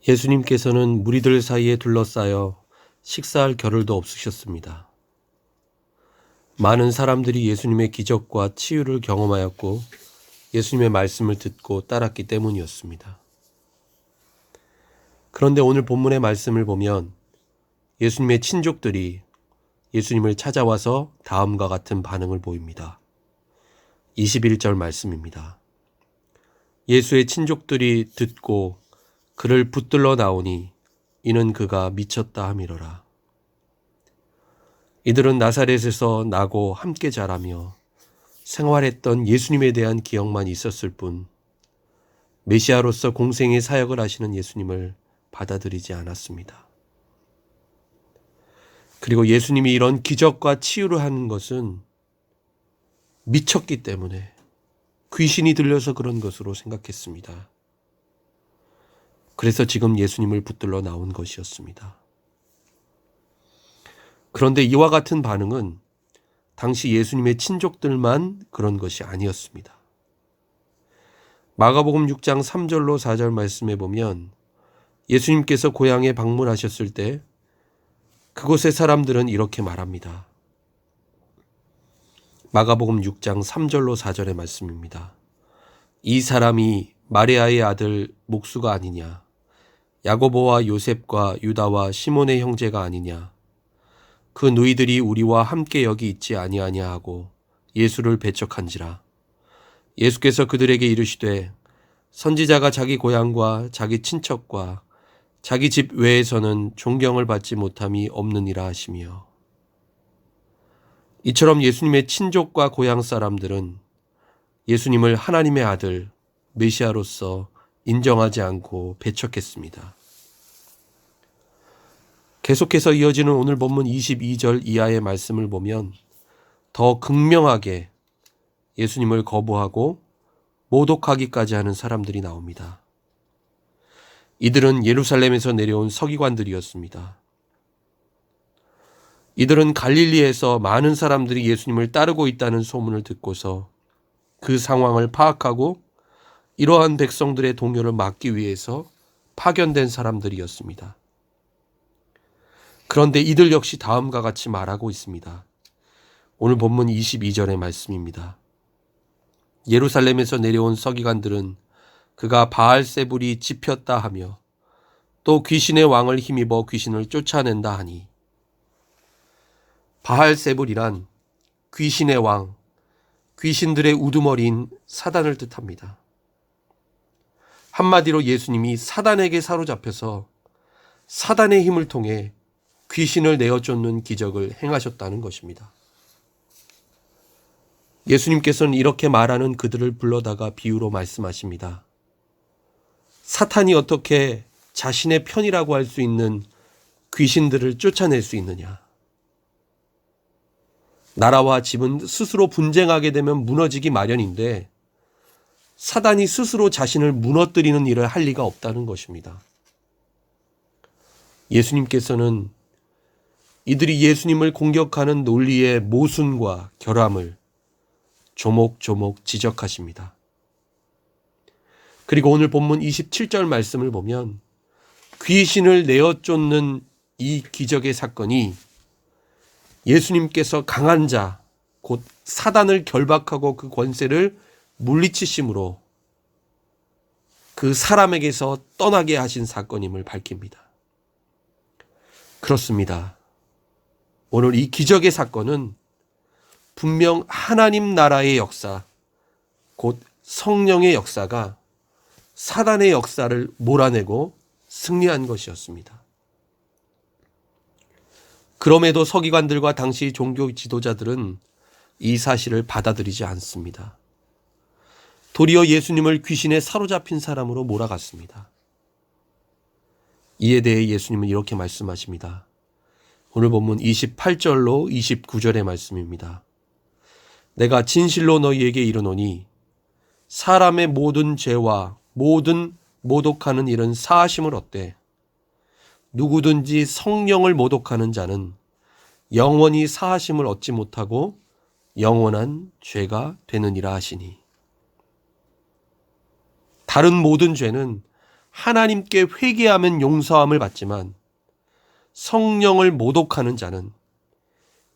예수님께서는 무리들 사이에 둘러싸여 식사할 겨를도 없으셨습니다. 많은 사람들이 예수님의 기적과 치유를 경험하였고 예수님의 말씀을 듣고 따랐기 때문이었습니다. 그런데 오늘 본문의 말씀을 보면 예수님의 친족들이 예수님을 찾아와서 다음과 같은 반응을 보입니다. 21절 말씀입니다. 예수의 친족들이 듣고 그를 붙들러 나오니 이는 그가 미쳤다 함이로라. 이들은 나사렛에서 나고 함께 자라며 생활했던 예수님에 대한 기억만 있었을 뿐 메시아로서 공생의 사역을 하시는 예수님을 받아들이지 않았습니다. 그리고 예수님이 이런 기적과 치유를 하는 것은 미쳤기 때문에 귀신이 들려서 그런 것으로 생각했습니다. 그래서 지금 예수님을 붙들러 나온 것이었습니다. 그런데 이와 같은 반응은 당시 예수님의 친족들만 그런 것이 아니었습니다. 마가복음 6장 3절로 4절 말씀에 보면 예수님께서 고향에 방문하셨을 때 그곳의 사람들은 이렇게 말합니다. 마가복음 6장 3절로 4절의 말씀입니다. 이 사람이 마리아의 아들 목수가 아니냐? 야고보와 요셉과 유다와 시몬의 형제가 아니냐? 그 누이들이 우리와 함께 여기 있지 아니하냐 하고 예수를 배척한지라. 예수께서 그들에게 이르시되 선지자가 자기 고향과 자기 친척과 자기 집 외에서는 존경을 받지 못함이 없느니라 하시며, 이처럼 예수님의 친족과 고향 사람들은 예수님을 하나님의 아들 메시아로서 인정하지 않고 배척했습니다. 계속해서 이어지는 오늘 본문 22절 이하의 말씀을 보면 더 극명하게 예수님을 거부하고 모독하기까지 하는 사람들이 나옵니다. 이들은 예루살렘에서 내려온 서기관들이었습니다. 이들은 갈릴리에서 많은 사람들이 예수님을 따르고 있다는 소문을 듣고서 그 상황을 파악하고 이러한 백성들의 동요를 막기 위해서 파견된 사람들이었습니다. 그런데 이들 역시 다음과 같이 말하고 있습니다. 오늘 본문 22절의 말씀입니다. 예루살렘에서 내려온 서기관들은 그가 바알세불이 짚혔다 하며 또 귀신의 왕을 힘입어 귀신을 쫓아낸다 하니, 바알세불이란 귀신의 왕, 귀신들의 우두머리인 사단을 뜻합니다. 한마디로 예수님이 사단에게 사로잡혀서 사단의 힘을 통해 귀신을 내어쫓는 기적을 행하셨다는 것입니다. 예수님께서는 이렇게 말하는 그들을 불러다가 비유로 말씀하십니다. 사탄이 어떻게 자신의 편이라고 할 수 있는 귀신들을 쫓아낼 수 있느냐? 나라와 집은 스스로 분쟁하게 되면 무너지기 마련인데 사단이 스스로 자신을 무너뜨리는 일을 할 리가 없다는 것입니다. 예수님께서는 이들이 예수님을 공격하는 논리의 모순과 결함을 조목조목 지적하십니다. 그리고 오늘 본문 27절 말씀을 보면 귀신을 내어쫓는 이 기적의 사건이 예수님께서 강한 자, 곧 사단을 결박하고 그 권세를 물리치심으로 그 사람에게서 떠나게 하신 사건임을 밝힙니다. 그렇습니다. 오늘 이 기적의 사건은 분명 하나님 나라의 역사, 곧 성령의 역사가 사단의 역사를 몰아내고 승리한 것이었습니다. 그럼에도 서기관들과 당시 종교 지도자들은 이 사실을 받아들이지 않습니다. 도리어 예수님을 귀신에 사로잡힌 사람으로 몰아갔습니다. 이에 대해 예수님은 이렇게 말씀하십니다. 오늘 본문 28절로 29절의 말씀입니다. 내가 진실로 너희에게 이르노니 사람의 모든 죄와 모든 모독하는 일은 사하심을 얻되 누구든지 성령을 모독하는 자는 영원히 사하심을 얻지 못하고 영원한 죄가 되느니라 하시니, 다른 모든 죄는 하나님께 회개하면 용서함을 받지만 성령을 모독하는 자는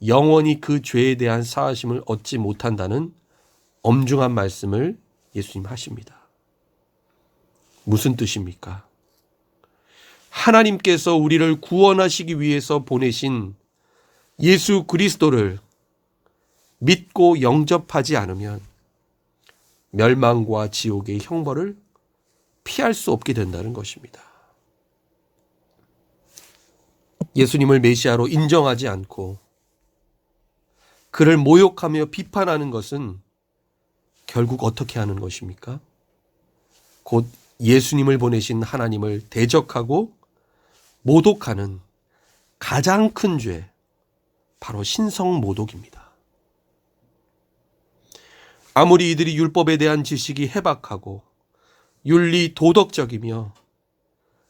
영원히 그 죄에 대한 사하심을 얻지 못한다는 엄중한 말씀을 예수님 하십니다. 무슨 뜻입니까? 하나님께서 우리를 구원하시기 위해서 보내신 예수 그리스도를 믿고 영접하지 않으면 멸망과 지옥의 형벌을 피할 수 없게 된다는 것입니다. 예수님을 메시아로 인정하지 않고 그를 모욕하며 비판하는 것은 결국 어떻게 하는 것입니까? 곧 예수님을 보내신 하나님을 대적하고 모독하는 가장 큰 죄, 바로 신성모독입니다. 아무리 이들이 율법에 대한 지식이 해박하고 윤리 도덕적이며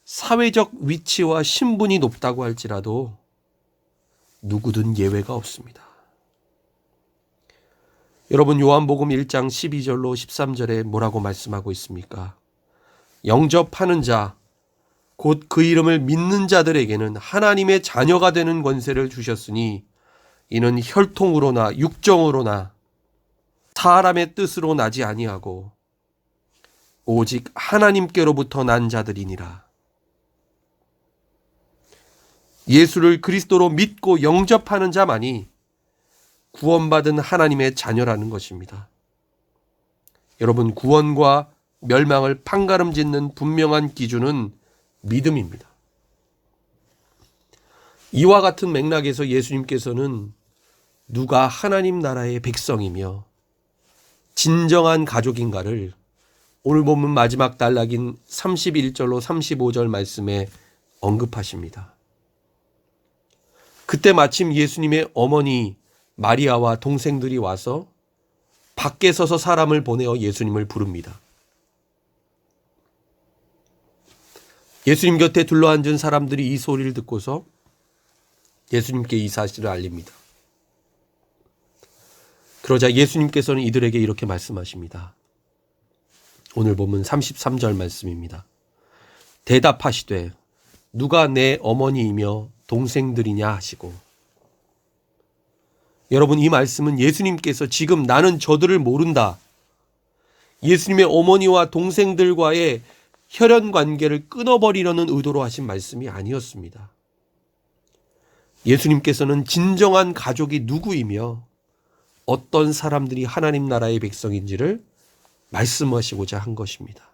사회적 위치와 신분이 높다고 할지라도 누구든 예외가 없습니다. 여러분, 요한복음 1장 12절로 13절에 뭐라고 말씀하고 있습니까? 영접하는 자, 곧 그 이름을 믿는 자들에게는 하나님의 자녀가 되는 권세를 주셨으니 이는 혈통으로나 육정으로나 사람의 뜻으로 나지 아니하고 오직 하나님께로부터 난 자들이니라. 예수를 그리스도로 믿고 영접하는 자만이 구원받은 하나님의 자녀라는 것입니다. 여러분, 구원과 멸망을 판가름짓는 분명한 기준은 믿음입니다. 이와 같은 맥락에서 예수님께서는 누가 하나님 나라의 백성이며 진정한 가족인가를 오늘 본문 마지막 단락인 31절로 35절 말씀에 언급하십니다. 그때 마침 예수님의 어머니 마리아와 동생들이 와서 밖에 서서 사람을 보내어 예수님을 부릅니다. 예수님 곁에 둘러앉은 사람들이 이 소리를 듣고서 예수님께 이 사실을 알립니다. 그러자 예수님께서는 이들에게 이렇게 말씀하십니다. 오늘 보면 33절 말씀입니다. 대답하시되 누가 내 어머니이며 동생들이냐 하시고. 여러분, 이 말씀은 예수님께서 지금 나는 저들을 모른다, 예수님의 어머니와 동생들과의 혈연 관계를 끊어버리려는 의도로 하신 말씀이 아니었습니다. 예수님께서는 진정한 가족이 누구이며 어떤 사람들이 하나님 나라의 백성인지를 말씀하시고자 한 것입니다.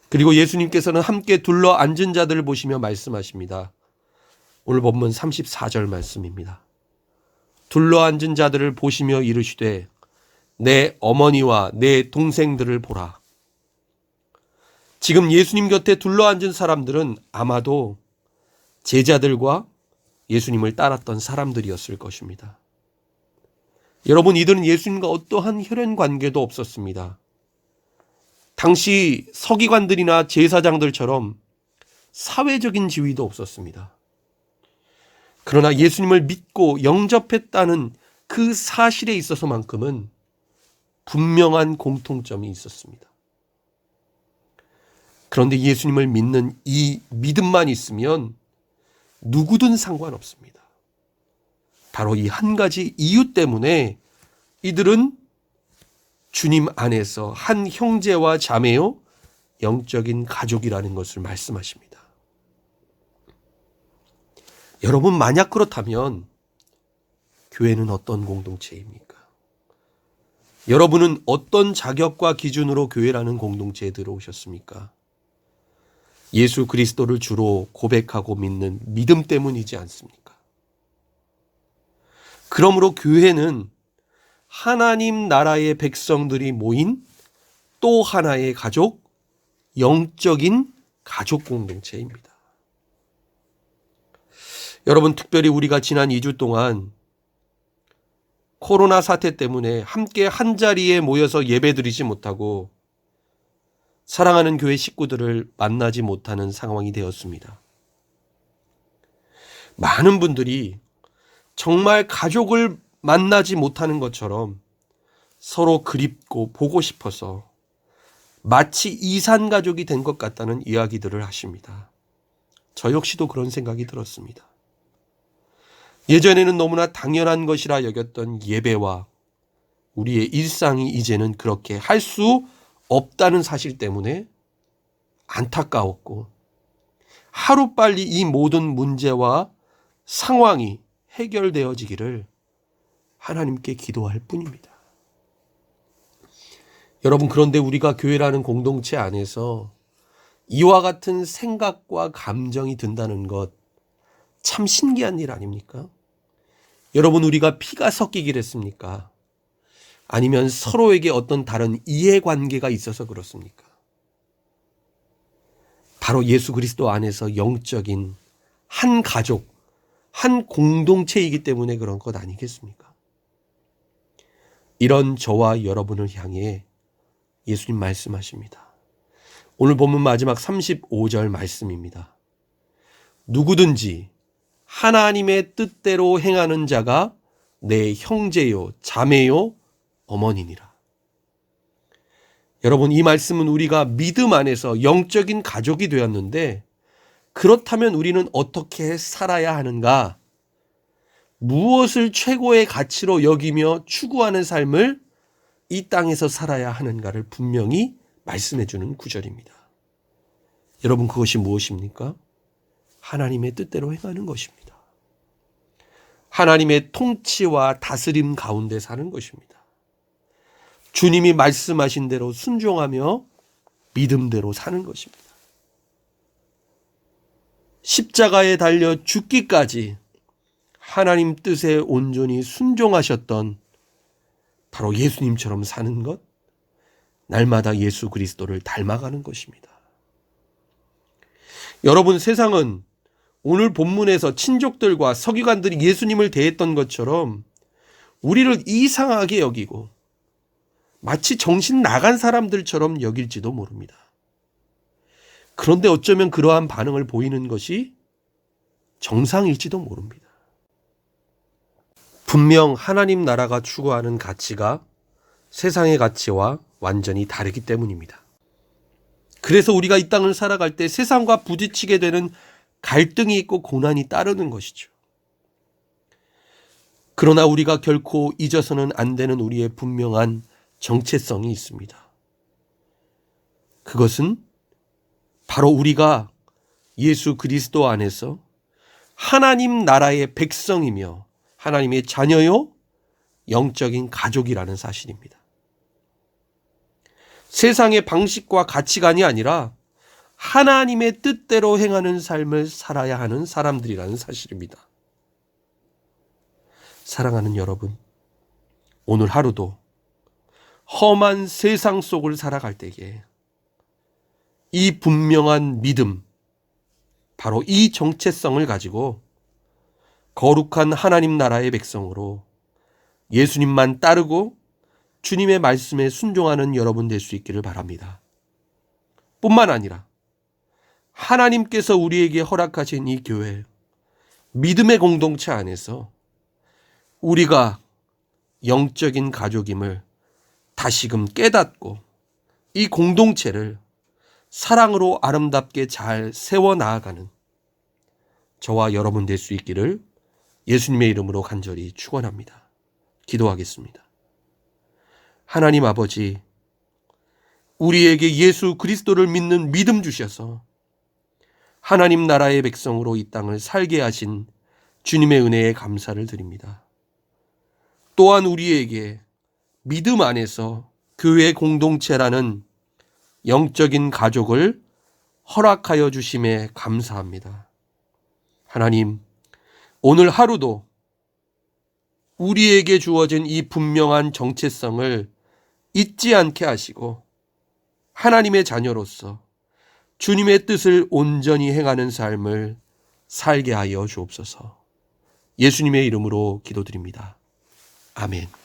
그리고 예수님께서는 함께 둘러 앉은 자들을 보시며 말씀하십니다. 오늘 본문 34절 말씀입니다. 둘러 앉은 자들을 보시며 이르시되 내 어머니와 내 동생들을 보라. 지금 예수님 곁에 둘러 앉은 사람들은 아마도 제자들과 예수님을 따랐던 사람들이었을 것입니다. 여러분, 이들은 예수님과 어떠한 혈연 관계도 없었습니다. 당시 서기관들이나 제사장들처럼 사회적인 지위도 없었습니다. 그러나 예수님을 믿고 영접했다는 그 사실에 있어서만큼은 분명한 공통점이 있었습니다. 그런데 예수님을 믿는 이 믿음만 있으면 누구든 상관없습니다. 바로 이 한 가지 이유 때문에 이들은 주님 안에서 한 형제와 자매요 영적인 가족이라는 것을 말씀하십니다. 여러분, 만약 그렇다면 교회는 어떤 공동체입니까? 여러분은 어떤 자격과 기준으로 교회라는 공동체에 들어오셨습니까? 예수 그리스도를 주로 고백하고 믿는 믿음 때문이지 않습니까? 그러므로 교회는 하나님 나라의 백성들이 모인 또 하나의 가족, 영적인 가족 공동체입니다. 여러분, 특별히 우리가 지난 2주 동안 코로나 사태 때문에 함께 한자리에 모여서 예배드리지 못하고 사랑하는 교회 식구들을 만나지 못하는 상황이 되었습니다. 많은 분들이 정말 가족을 만나지 못하는 것처럼 서로 그립고 보고 싶어서 마치 이산가족이 된 것 같다는 이야기들을 하십니다. 저 역시도 그런 생각이 들었습니다. 예전에는 너무나 당연한 것이라 여겼던 예배와 우리의 일상이 이제는 그렇게 할 수 없다는 사실 때문에 안타까웠고, 하루빨리 이 모든 문제와 상황이 해결되어지기를 하나님께 기도할 뿐입니다. 여러분, 그런데 우리가 교회라는 공동체 안에서 이와 같은 생각과 감정이 든다는 것 참 신기한 일 아닙니까? 여러분, 우리가 피가 섞이기를 했습니까? 아니면 서로에게 어떤 다른 이해관계가 있어서 그렇습니까? 바로 예수 그리스도 안에서 영적인 한 가족, 한 공동체이기 때문에 그런 것 아니겠습니까? 이런 저와 여러분을 향해 예수님 말씀하십니다. 오늘 본문 마지막 35절 말씀입니다. 누구든지 하나님의 뜻대로 행하는 자가 내 형제요, 자매요, 어머니니라. 여러분, 이 말씀은 우리가 믿음 안에서 영적인 가족이 되었는데, 그렇다면 우리는 어떻게 살아야 하는가? 무엇을 최고의 가치로 여기며 추구하는 삶을 이 땅에서 살아야 하는가를 분명히 말씀해 주는 구절입니다. 여러분, 그것이 무엇입니까? 하나님의 뜻대로 행하는 것입니다. 하나님의 통치와 다스림 가운데 사는 것입니다. 주님이 말씀하신 대로 순종하며 믿음대로 사는 것입니다. 십자가에 달려 죽기까지 하나님 뜻에 온전히 순종하셨던 바로 예수님처럼 사는 것, 날마다 예수 그리스도를 닮아가는 것입니다. 여러분, 세상은 오늘 본문에서 친족들과 서기관들이 예수님을 대했던 것처럼 우리를 이상하게 여기고 마치 정신 나간 사람들처럼 여길지도 모릅니다. 그런데 어쩌면 그러한 반응을 보이는 것이 정상일지도 모릅니다. 분명 하나님 나라가 추구하는 가치가 세상의 가치와 완전히 다르기 때문입니다. 그래서 우리가 이 땅을 살아갈 때 세상과 부딪히게 되는 갈등이 있고 고난이 따르는 것이죠. 그러나 우리가 결코 잊어서는 안 되는 우리의 분명한 정체성이 있습니다. 그것은 바로 우리가 예수 그리스도 안에서 하나님 나라의 백성이며 하나님의 자녀요, 영적인 가족이라는 사실입니다. 세상의 방식과 가치관이 아니라 하나님의 뜻대로 행하는 삶을 살아야 하는 사람들이라는 사실입니다. 사랑하는 여러분, 오늘 하루도 험한 세상 속을 살아갈 때에 이 분명한 믿음, 바로 이 정체성을 가지고 거룩한 하나님 나라의 백성으로 예수님만 따르고 주님의 말씀에 순종하는 여러분 될 수 있기를 바랍니다. 뿐만 아니라 하나님께서 우리에게 허락하신 이 교회, 믿음의 공동체 안에서 우리가 영적인 가족임을 다시금 깨닫고 이 공동체를 사랑으로 아름답게 잘 세워나가는 저와 여러분 될 수 있기를 예수님의 이름으로 간절히 축원합니다. 기도하겠습니다. 하나님 아버지, 우리에게 예수 그리스도를 믿는 믿음 주셔서 하나님 나라의 백성으로 이 땅을 살게 하신 주님의 은혜에 감사를 드립니다. 또한 우리에게 믿음 안에서 교회 공동체라는 영적인 가족을 허락하여 주심에 감사합니다. 하나님, 오늘 하루도 우리에게 주어진 이 분명한 정체성을 잊지 않게 하시고 하나님의 자녀로서 주님의 뜻을 온전히 행하는 삶을 살게 하여 주옵소서. 예수님의 이름으로 기도드립니다. 아멘.